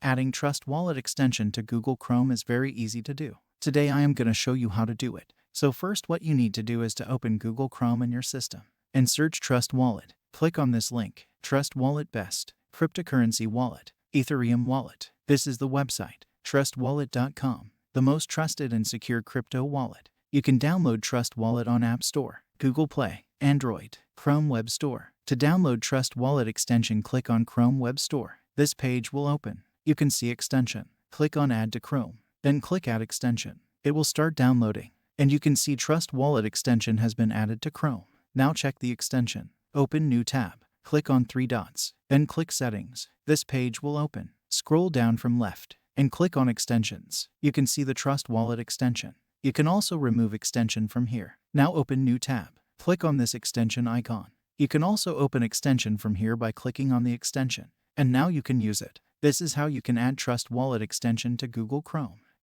Adding Trust Wallet extension to Google Chrome is very easy to do. Today I am going to show you how to do it. So first, what you need to do is to open Google Chrome in your system and search Trust Wallet. Click on this link, Trust Wallet Best, Cryptocurrency Wallet, Ethereum Wallet. This is the website, trustwallet.com, the most trusted and secure crypto wallet. You can download Trust Wallet on App Store, Google Play, Android, Chrome Web Store. To download Trust Wallet extension, click on Chrome Web Store. This page will open. You can see extension. Click on Add to Chrome. Then click Add Extension. It will start downloading. And you can see Trust Wallet extension has been added to Chrome. Now check the extension. Open New tab. Click on 3 dots. Then click Settings. This page will open. Scroll down from left and click on Extensions. You can see the Trust Wallet extension. You can also remove extension from here. Now open New tab. Click on this extension icon. You can also open extension from here by clicking on the extension. And now you can use it. This is how you can add Trust Wallet extension to Google Chrome.